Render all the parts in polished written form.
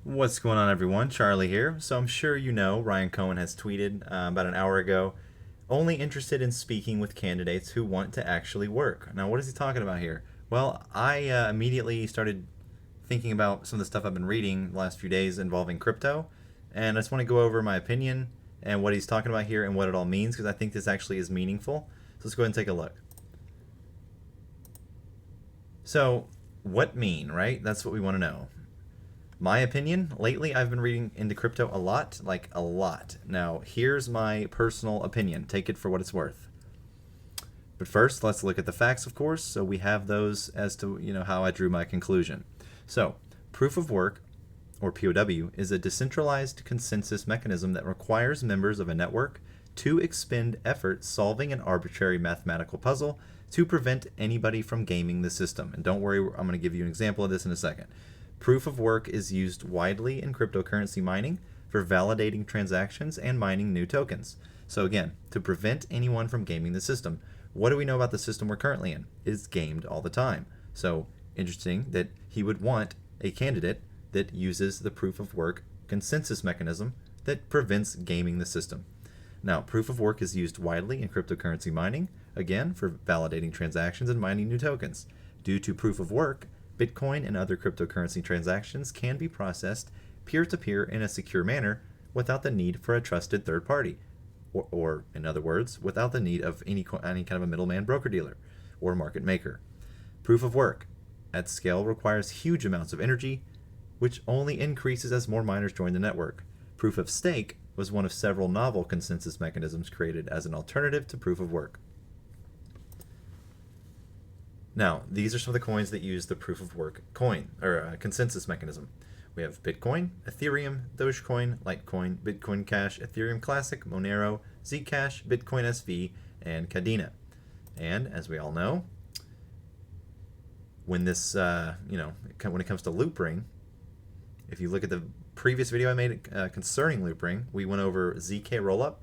What's going on, everyone? Charlie here. So I'm sure you know Ryan Cohen has tweeted about an hour ago, only interested in speaking with candidates who want to actually work. Now, what is he talking about here? Well, I immediately started thinking about some of the stuff I've been reading the last few days involving crypto, and I just want to go over my opinion and what he's talking about here and what it all means because I think this actually is meaningful. So let's go ahead and take a look. So, what mean, right? That's what we want to know. My opinion, lately I've been reading into crypto a lot, like a lot. Now, here's my personal opinion. Take it for what it's worth. But first, let's look at the facts, of course. So we have those as to, how I drew my conclusion. So, proof of work, or POW, is a decentralized consensus mechanism that requires members of a network to expend effort solving an arbitrary mathematical puzzle to prevent anybody from gaming the system. And don't worry, I'm going to give you an example of this in a second. Proof of work is used widely in cryptocurrency mining for validating transactions and mining new tokens. So again, to prevent anyone from gaming the system. What do we know about the system we're currently in? It's gamed all the time. So interesting that he would want a candidate that uses the proof of work consensus mechanism that prevents gaming the system. Now, proof of work is used widely in cryptocurrency mining, again, for validating transactions and mining new tokens. Due to proof of work, Bitcoin and other cryptocurrency transactions can be processed peer-to-peer in a secure manner without the need for a trusted third party, or in other words, without the need of any kind of a middleman broker-dealer or market maker. Proof of work at scale requires huge amounts of energy, which only increases as more miners join the network. Proof of stake was one of several novel consensus mechanisms created as an alternative to proof of work. Now, these are some of the coins that use the proof of work coin or consensus mechanism. We have Bitcoin, Ethereum, Dogecoin, Litecoin, Bitcoin Cash, Ethereum Classic, Monero, Zcash, Bitcoin SV, and Cadena. And as we all know, when this, when it comes to loop ring, if you look at the previous video I made concerning loop ring, we went over ZK rollup,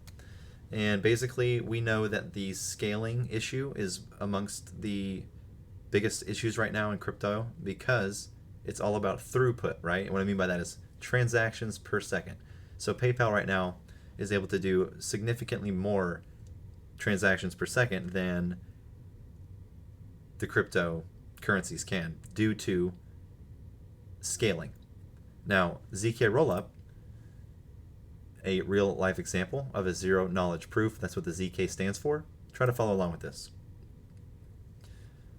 and basically we know that the scaling issue is amongst the biggest issues right now in crypto because it's all about throughput, right? And what I mean by that is transactions per second. So PayPal right now is able to do significantly more transactions per second than the cryptocurrencies can due to scaling. Now, ZK Rollup, a real life example of a zero knowledge proof, that's what the ZK stands for. Try to follow along with this.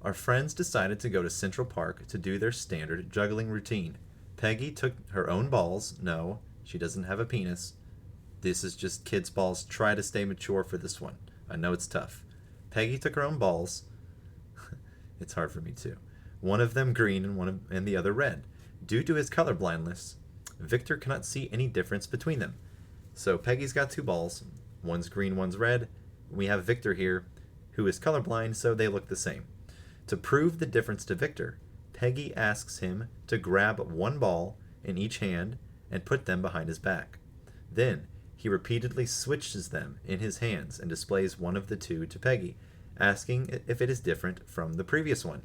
Our friends decided to go to Central Park to do their standard juggling routine. Peggy took her own balls. No, she doesn't have a penis. This is just kids' balls. Try to stay mature for this one. I know it's tough. Peggy took her own balls. It's hard for me too. One of them green and the other red. Due to his color blindness, Victor cannot see any difference between them. So Peggy's got two balls. One's green, one's red. We have Victor here, who is colorblind, so they look the same. To prove the difference to Victor, Peggy asks him to grab one ball in each hand and put them behind his back. Then he repeatedly switches them in his hands and displays one of the two to Peggy, asking if it is different from the previous one.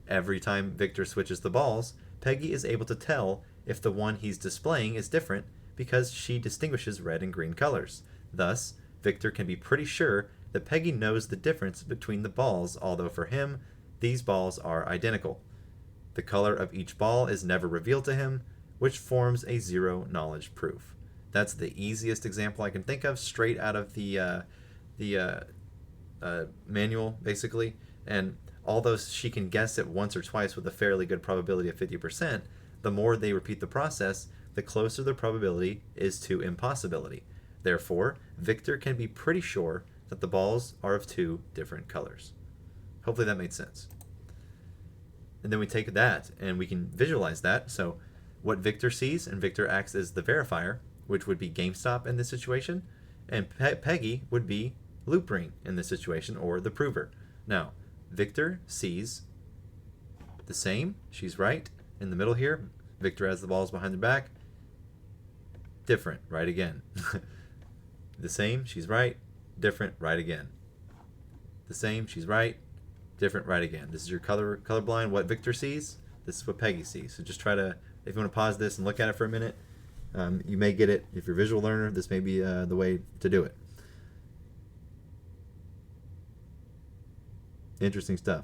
Every time Victor switches the balls, Peggy is able to tell if the one he's displaying is different because she distinguishes red and green colors. Thus, Victor can be pretty sure that Peggy knows the difference between the balls, although for him, these balls are identical. The color of each ball is never revealed to him, which forms a zero knowledge proof. That's the easiest example I can think of, straight out of the manual, basically. And although she can guess it once or twice with a fairly good probability of 50%, the more they repeat the process, the closer the probability is to impossibility. Therefore, Victor can be pretty sure that the balls are of two different colors. Hopefully that made sense. And then we take that and we can visualize that. So what Victor sees, and Victor acts as the verifier, which would be GameStop in this situation, and Peggy would be Loopring in this situation, or the prover. Now, Victor sees the same. She's right in the middle here. Victor has the balls behind the back. Different, right again. The same, she's right. Different, right again. The same, she's right. Different, right again. This is your colorblind. What Victor sees, this is what Peggy sees. So just try to if you want to pause this and look at it for a minute, you may get it. If you're a visual learner, this may be the way to do it. Interesting stuff.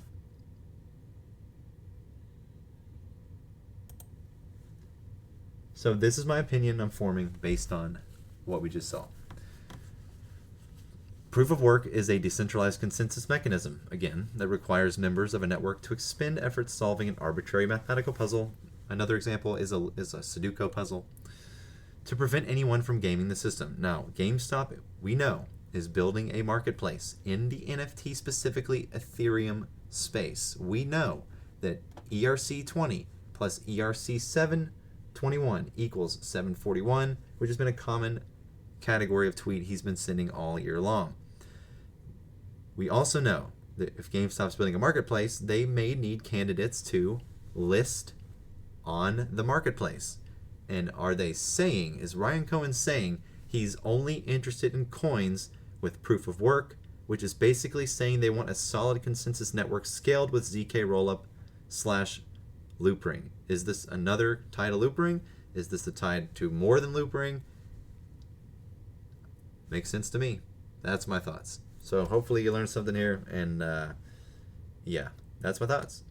So this is my opinion I'm forming based on what we just saw. Proof of work is a decentralized consensus mechanism, again, that requires members of a network to expend efforts solving an arbitrary mathematical puzzle. Another example is a Sudoku puzzle, to prevent anyone from gaming the system. Now, GameStop, we know, is building a marketplace in the NFT, specifically Ethereum space. We know that ERC20 plus ERC721 equals 741, which has been a common category of tweet he's been sending all year long. We also know that if GameStop's building a marketplace, they may need candidates to list on the marketplace. And are they saying, is Ryan Cohen saying he's only interested in coins with proof of work, which is basically saying they want a solid consensus network scaled with ZK rollup / loop ring? Is this another tie to loop ring? Is this the tie to more than loop ring? Makes sense to me. That's my thoughts. So hopefully you learned something here, and yeah, that's my thoughts.